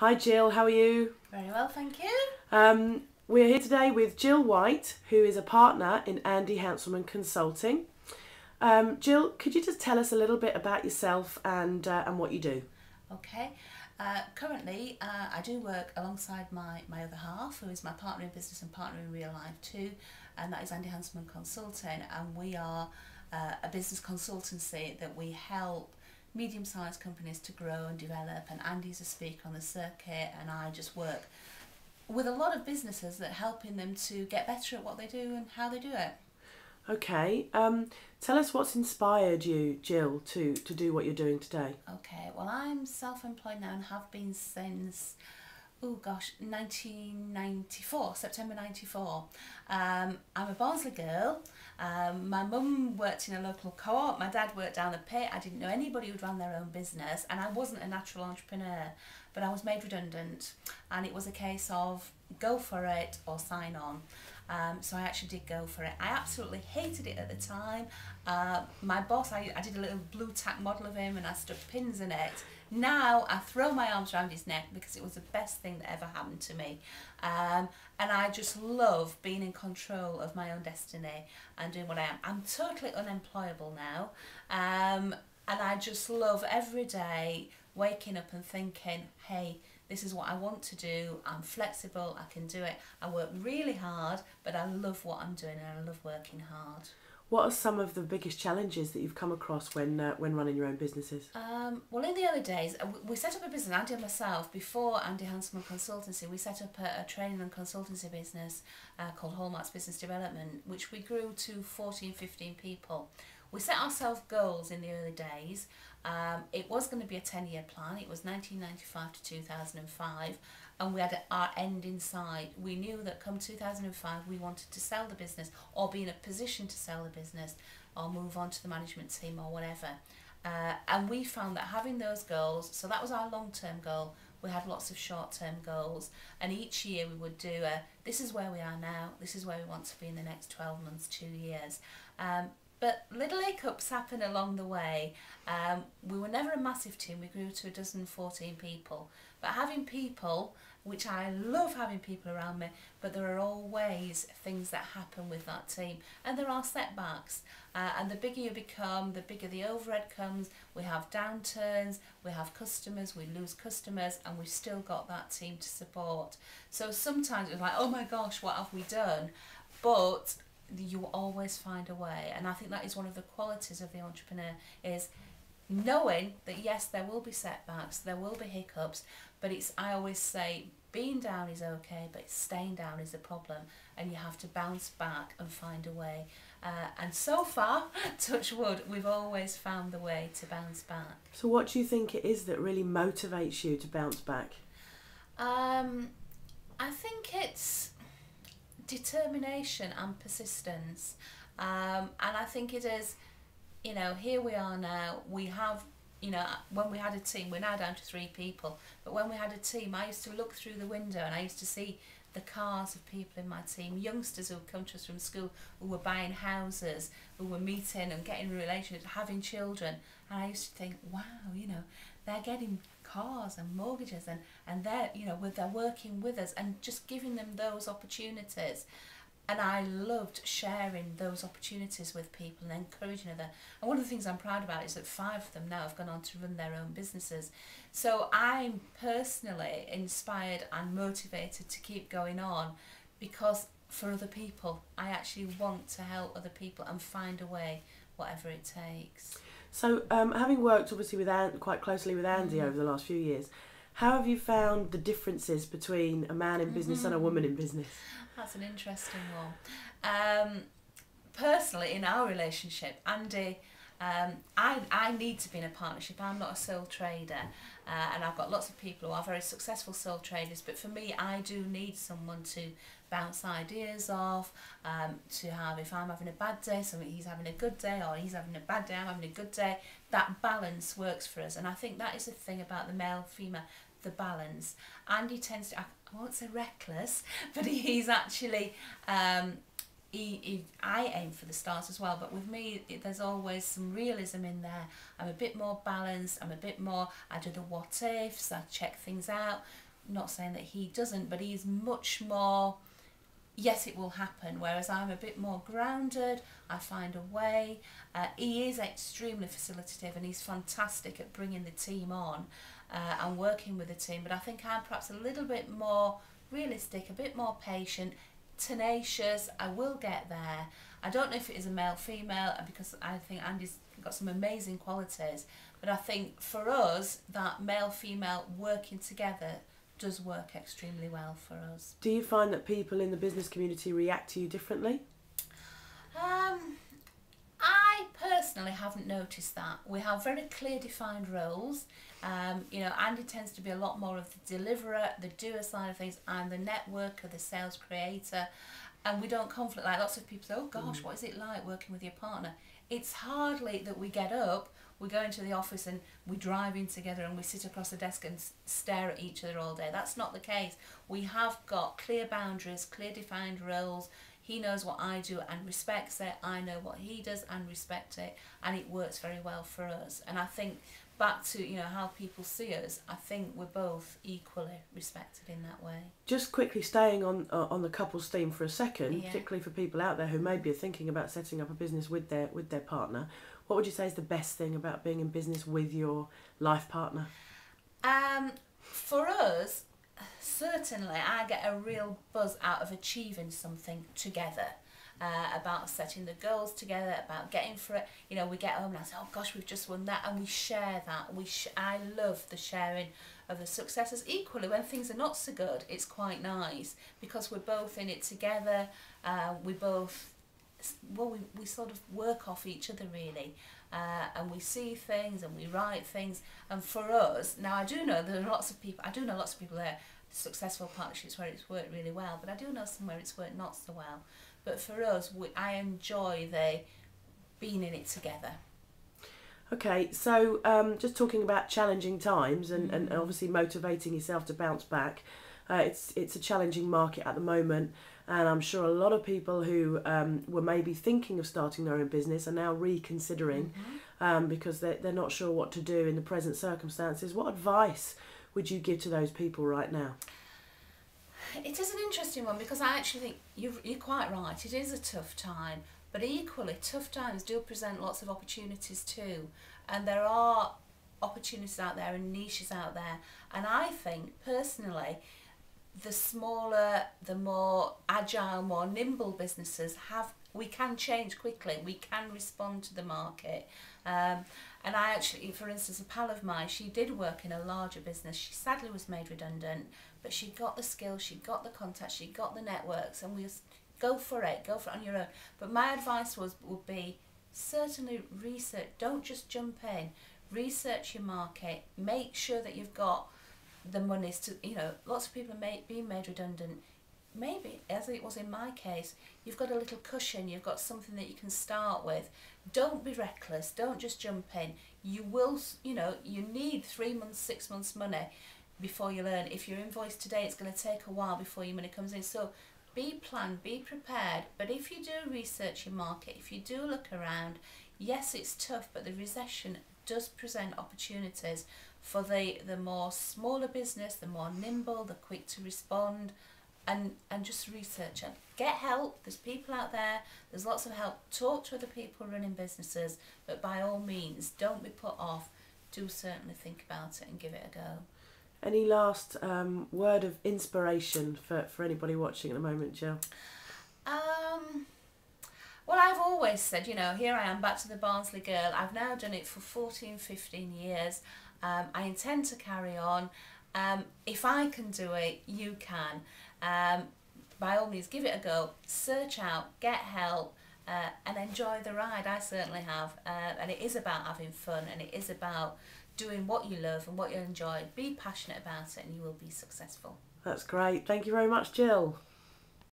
Hi Jill, how are you? Very well, thank you. We're here today with Jill White, who is a partner in Andy Hanselman Consulting. Jill, could you just tell us a little bit about yourself and what you do? Okay. Currently, I do work alongside my other half, who is my partner in business and partner in real life too, and that is Andy Hanselman Consulting, and we are a business consultancy that we help medium-sized companies to grow and develop, and Andy's a speaker on the circuit, and I just work with a lot of businesses that helping them to get better at what they do and how they do it. Okay, tell us what's inspired you, Jill, to do what you're doing today. Okay, well, I'm self-employed now and have been since, oh gosh, 1994, September 94. I'm a Barnsley girl. My mum worked in a local co-op, my dad worked down the pit. I didn't know anybody who'd run their own business, and I wasn't a natural entrepreneur, but I was made redundant, and it was a case of go for it or sign on. So I actually did go for it. I absolutely hated it at the time. My boss, I did a little blue tack model of him and I stuck pins in it. Now I throw my arms around his neck because it was the best thing that ever happened to me. And I just love being in control of my own destiny and doing what I am. I'm totally unemployable now. And I just love every day waking up and thinking, hey, this is what I want to do, I'm flexible, I can do it. I work really hard, but I love what I'm doing and I love working hard. What are some of the biggest challenges that you've come across when running your own businesses? Well, in the early days, we set up a business, Andy and myself, before Andy Hanselman Consultancy, we set up a training and consultancy business called Hallmarks Business Development, which we grew to 14, 15 people. We set ourselves goals in the early days. It was going to be a 10-year plan. It was 1995 to 2005, and we had our end in sight. We knew that come 2005 we wanted to sell the business or be in a position to sell the business or move on to the management team or whatever. And we found that having those goals, so that was our long-term goal. We had lots of short-term goals, and each year we would do this is where we are now, this is where we want to be in the next 12 months, 2 years. But little hiccups happen along the way. We were never a massive team. We grew to 14 people. But having people, which I love having people around me, but there are always things that happen with that team. And there are setbacks. And the bigger you become, the bigger the overhead comes. We have downturns, we have customers, we lose customers, and we've still got that team to support. So sometimes it's like, oh my gosh, what have we done? But you always find a way, and I think that is one of the qualities of the entrepreneur, is knowing that yes, there will be setbacks, there will be hiccups, but I always say being down is okay, but staying down is the problem, and you have to bounce back and find a way. And so far, touch wood, we've always found the way to bounce back. So what do you think it is that really motivates you to bounce back? I think it's determination and persistence, and I think it is, here we are now. We have, when we had a team, we're now down to 3 people, but when we had a team, I used to look through the window and I used to see the cars of people in my team, youngsters who would come to us from school, who were buying houses, who were meeting and getting relationships, having children, and I used to think, wow, they're getting cars and mortgages, and they're, they're working with us and just giving them those opportunities. And I loved sharing those opportunities with people and encouraging them. And one of the things I'm proud about is that 5 of them now have gone on to run their own businesses. So I'm personally inspired and motivated to keep going on, because for other people, I actually want to help other people and find a way, whatever it takes. So having worked obviously quite closely with Andy over the last few years, how have you found the differences between a man in business and a woman in business? That's an interesting one. Personally, in our relationship, Andy, I need to be in a partnership. I'm not a sole trader, and I've got lots of people who are very successful sole traders, but for me, I do need someone to bounce ideas off, to have, if I'm having a bad day, so he's having a good day, or he's having a bad day, I'm having a good day. That balance works for us, and I think that is the thing about the male-female, the balance. Andy tends to, I won't say reckless, but he's actually, I aim for the stars as well, but with me there's always some realism in there. I'm a bit more balanced, I do the what ifs, I check things out. not saying that he doesn't, but he's much more, yes, it will happen, whereas I'm a bit more grounded. I find a way. He is extremely facilitative, and he's fantastic at bringing the team on and working with the team, but I think I'm perhaps a little bit more realistic, a bit more patient, tenacious. I will get there. I don't know if it is a male-female, because I think Andy's got some amazing qualities, but I think for us, that male-female working together does work extremely well for us. Do you find that people in the business community react to you differently? I personally haven't noticed that. We have very clear defined roles. You know, Andy tends to be a lot more of the deliverer, the doer side of things, and the networker, the sales creator. And we don't conflict. Like lots of people say, oh gosh, what is it like working with your partner? It's hardly that we get up, we go into the office and we drive in together and we sit across the desk and stare at each other all day. That's not the case. We have got clear boundaries, clear defined roles. He knows what I do and respects it. I know what he does and respect it. And it works very well for us. And I think back to, you know, how people see us, I think we're both equally respected in that way. Just quickly staying on the couples theme for a second, Yeah. particularly for people out there who maybe are thinking about setting up a business with their partner, what would you say is the best thing about being in business with your life partner? For us, certainly I get a real buzz out of achieving something together. About setting the goals together, about getting for it. You know, we get home and I say, oh gosh, we've just won that, and we share that. I love the sharing of the successes. Equally, when things are not so good, it's quite nice because we're both in it together. We both, well, we sort of work off each other really, and we see things and we write things. And for us, now I do know there are lots of people. I do know lots of people there, successful partnerships where it's worked really well, but I do know some where it's worked not so well. But for us, I enjoy being in it together. Okay, so just talking about challenging times and obviously motivating yourself to bounce back. It's a challenging market at the moment, and I'm sure a lot of people who were maybe thinking of starting their own business are now reconsidering because they're not sure what to do in the present circumstances. What advice would you give to those people right now? It is an interesting one because I actually think you're quite right. It is a tough time, but equally tough times do present lots of opportunities too. And there are opportunities out there and niches out there. And I think personally, the smaller, the more agile, more nimble businesses we can change quickly. We can respond to the market. And I actually, for instance, a pal of mine, she did work in a larger business. She sadly was made redundant, but she got the skills, she got the contacts, she got the networks, and we go for it on your own. But my advice would be certainly research. Don't just jump in. Research your market. Make sure that you've got the monies to, you know, lots of people are being made redundant. Maybe, as it was in my case, you've got a little cushion, you've got something that you can start with. Don't be reckless, don't just jump in. You will, you know, you need 3 months, 6 months money before you learn. If you're invoiced today, it's going to take a while before your money comes in. So be planned, be prepared. But if you do research your market, if you do look around, yes, it's tough, but the recession does present opportunities for the more smaller business, the more nimble, the quick to respond. And just research it. Get help. There's people out there. There's lots of help. Talk to other people running businesses. But by all means, don't be put off. Do certainly think about it and give it a go. Any last word of inspiration for anybody watching at the moment, Jill? Well, I've always said, you know, here I am back to the Barnsley girl. I've now done it for 14, 15 years. I intend to carry on. If I can do it, you can. By all means, give it a go, search out, get help, and enjoy the ride. I certainly have, and it is about having fun, and it is about doing what you love and what you enjoy. Be passionate about it and you will be successful. That's great. Thank you very much, Jill.